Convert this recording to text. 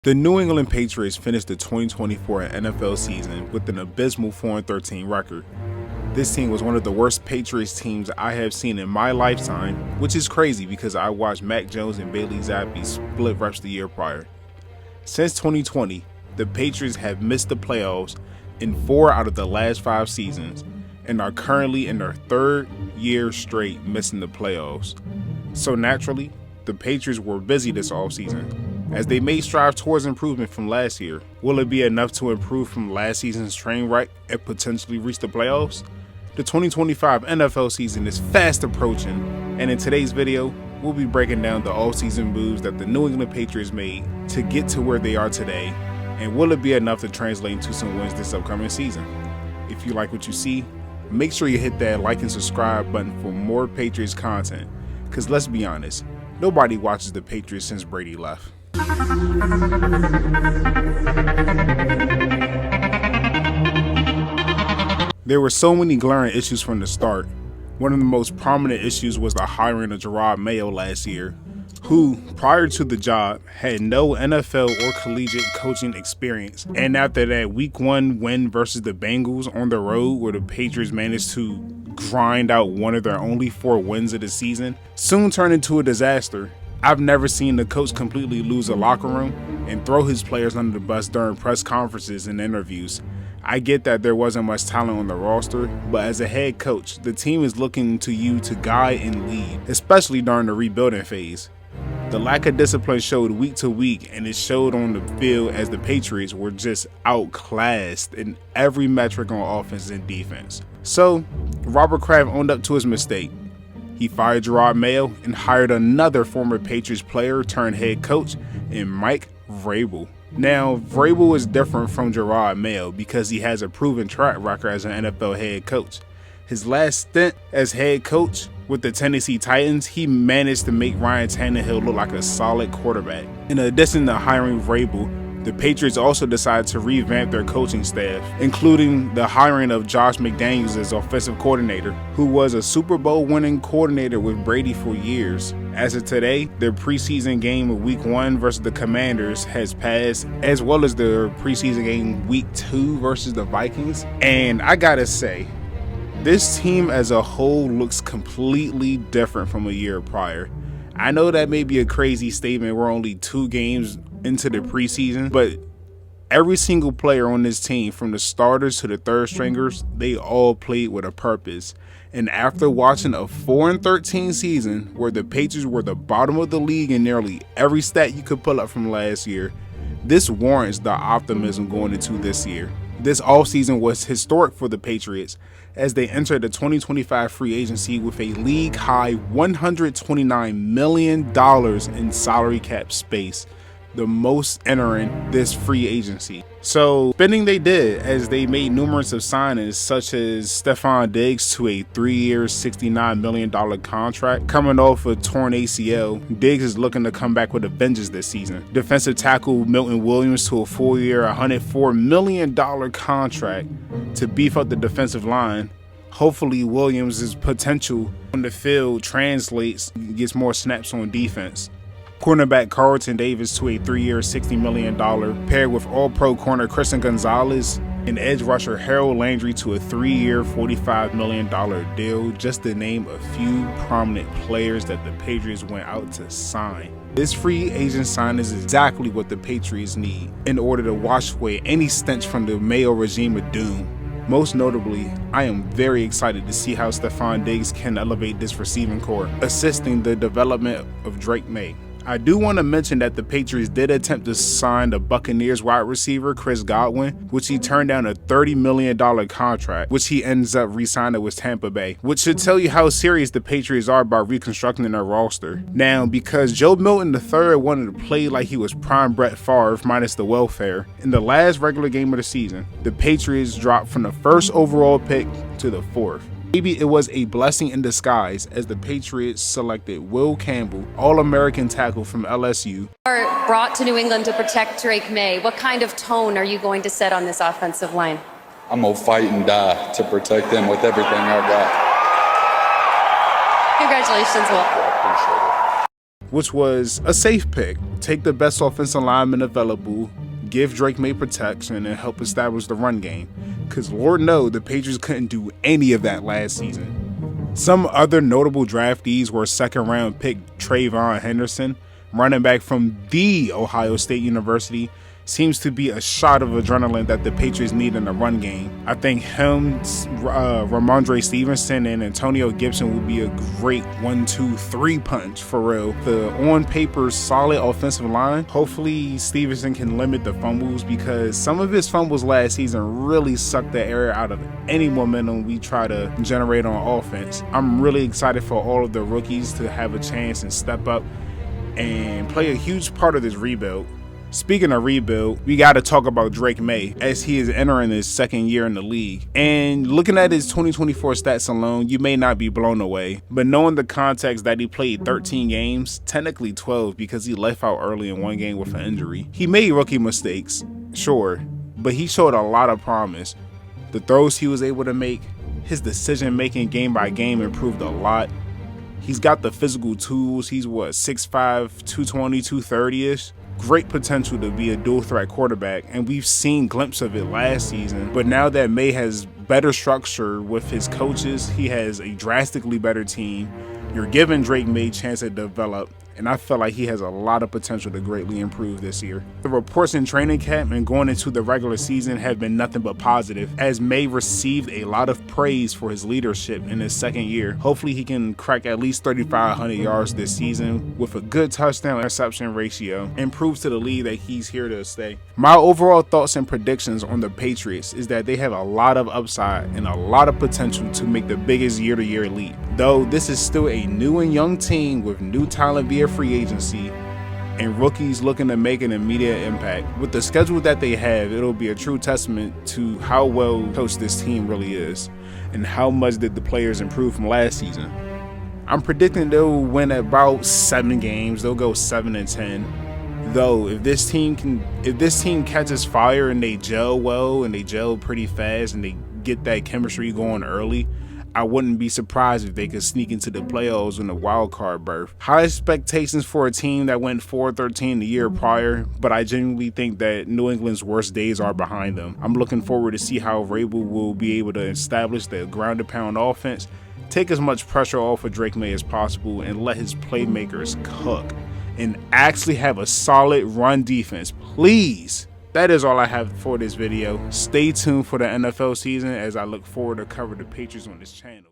The New England Patriots finished the 2024 NFL season with an abysmal 4-13 record. This team was one of the worst Patriots teams I have seen in my lifetime, which is crazy because I watched Mac Jones and Bailey Zappi split reps the year prior. Since 2020, the Patriots have missed the playoffs in 4 out of the last 5 seasons and are currently in their 3rd year straight missing the playoffs. So naturally, the Patriots were busy this offseason, as they may strive towards improvement from last year. Will it be enough to improve from last season's train wreck and potentially reach the playoffs? The 2025 NFL season is fast approaching, and in today's video, we'll be breaking down the offseason moves that the New England Patriots made to get to where they are today, and will it be enough to translate into some wins this upcoming season? If you like what you see, make sure you hit that like and subscribe button for more Patriots content, because let's be honest, nobody watches the Patriots since Brady left. There were so many glaring issues from the start. One of the most prominent issues was the hiring of Jerod Mayo last year, who, prior to the job, had no NFL or collegiate coaching experience. And after that Week 1 win versus the Bengals on the road, where the Patriots managed to grind out one of their only 4 wins of the season, soon turned into a disaster. I've never seen the coach completely lose a locker room and throw his players under the bus during press conferences and interviews. I get that there wasn't much talent on the roster, but as a head coach, the team is looking to you to guide and lead, especially during the rebuilding phase. The lack of discipline showed week to week, and it showed on the field as the Patriots were just outclassed in every metric on offense and defense. So, Robert Kraft owned up to his mistake. He fired Jerod Mayo and hired another former Patriots player turned head coach in Mike Vrabel. Now, Vrabel is different from Jerod Mayo because he has a proven track record as an NFL head coach. His last stint as head coach with the Tennessee Titans, he managed to make Ryan Tannehill look like a solid quarterback. In addition to hiring Vrabel, the Patriots also decided to revamp their coaching staff, including the hiring of Josh McDaniels as offensive coordinator, who was a Super Bowl winning coordinator with Brady for years. As of today, their preseason game of Week 1 versus the Commanders has passed, as well as their preseason game Week 2 versus the Vikings. And I gotta say, this team as a whole looks completely different from a year prior. I know that may be a crazy statement, we're only 2 games into the preseason, but every single player on this team, from the starters to the third stringers, they all played with a purpose. And after watching a 4-13 season where the Patriots were the bottom of the league in nearly every stat you could pull up from last year, this warrants the optimism going into this year. This offseason was historic for the Patriots as they entered the 2025 free agency with a league-high $129 million in salary cap space, the most entering this free agency. So spending they did, as they made numerous of signings such as Stefon Diggs to a 3-year $69 million contract. Coming off a torn ACL, Diggs is looking to come back with a vengeance this season. Defensive tackle Milton Williams to a 4-year $104 million contract to beef up the defensive line. Hopefully Williams' potential on the field translates, gets more snaps on defense. Cornerback Carlton Davis to a 3-year $60 million, paired with All-Pro corner Christian Gonzalez and edge rusher Harold Landry to a 3-year $45 million deal, just to name a few prominent players that the Patriots went out to sign. This free agent sign is exactly what the Patriots need in order to wash away any stench from the Mayo regime of doom. Most notably, I am very excited to see how Stefon Diggs can elevate this receiving corps, assisting the development of Drake May. I do want to mention that the Patriots did attempt to sign the Buccaneers wide receiver Chris Godwin, which he turned down a $30 million contract, which he ends up re-signing with Tampa Bay, which should tell you how serious the Patriots are about reconstructing their roster. Now, because Joe Milton III wanted to play like he was prime Brett Favre minus the welfare, in the last regular game of the season, the Patriots dropped from the 1st overall pick to the 4th. Maybe it was a blessing in disguise as the Patriots selected Will Campbell, All-American tackle from LSU. Are brought to New England to protect Drake May. What kind of tone are you going to set on this offensive line? I'm going to fight and die to protect him with everything I got. Congratulations, Will. I appreciate it. which was a safe pick. Take the best offensive lineman available, give Drake May protection, and help establish the run game. Because Lord knows the Patriots couldn't do any of that last season. Some other notable draftees were second round pick Trayvon Henderson, running back from the Ohio State University. Seems to be a shot of adrenaline that the Patriots need in the run game. I think him, Ramondre Stevenson, and Antonio Gibson will be a great 1-2-3 punch for real. The on paper solid offensive line. Hopefully Stevenson can limit the fumbles, because some of his fumbles last season really sucked the air out of any momentum we try to generate on offense. I'm really excited for all of the rookies to have a chance and step up and play a huge part of this rebuild. Speaking of rebuild, we got to talk about Drake May, as he is entering his second year in the league. And looking at his 2024 stats alone, you may not be blown away. But knowing the context that he played 13 games, technically 12 because he left out early in one game with an injury. He made rookie mistakes, sure, but he showed a lot of promise. The throws he was able to make, his decision making game by game improved a lot. He's got the physical tools. He's 6'5", 220, 230-ish. Great potential to be a dual threat quarterback, and we've seen glimpses of it last season. But now that May has better structure with his coaches, he has a drastically better team. You're giving Drake May a chance to develop, and I feel like he has a lot of potential to greatly improve this year. The reports in training camp and going into the regular season have been nothing but positive, as May received a lot of praise for his leadership in his second year. Hopefully he can crack at least 3,500 yards this season with a good touchdown interception ratio, and prove to the league that he's here to stay. My overall thoughts and predictions on the Patriots is that they have a lot of upside and a lot of potential to make the biggest year-to-year leap. Though this is still a new and young team with new talent via free agency and rookies looking to make an immediate impact. With the schedule that they have, it'll be a true testament to how well coached this team really is and how much did the players improve from last season. I'm predicting they'll win about 7 games. They'll go 7-10. Though if this team catches fire and they gel well and they gel pretty fast and they get that chemistry going early, I wouldn't be surprised if they could sneak into the playoffs in the wild card berth. High expectations for a team that went 4-13 the year prior, but I genuinely think that New England's worst days are behind them. I'm looking forward to see how Vrabel will be able to establish the ground and pound offense, take as much pressure off of Drake May as possible, and let his playmakers cook, and actually have a solid run defense, please. That is all I have for this video. Stay tuned for the NFL season as I look forward to cover the Patriots on this channel.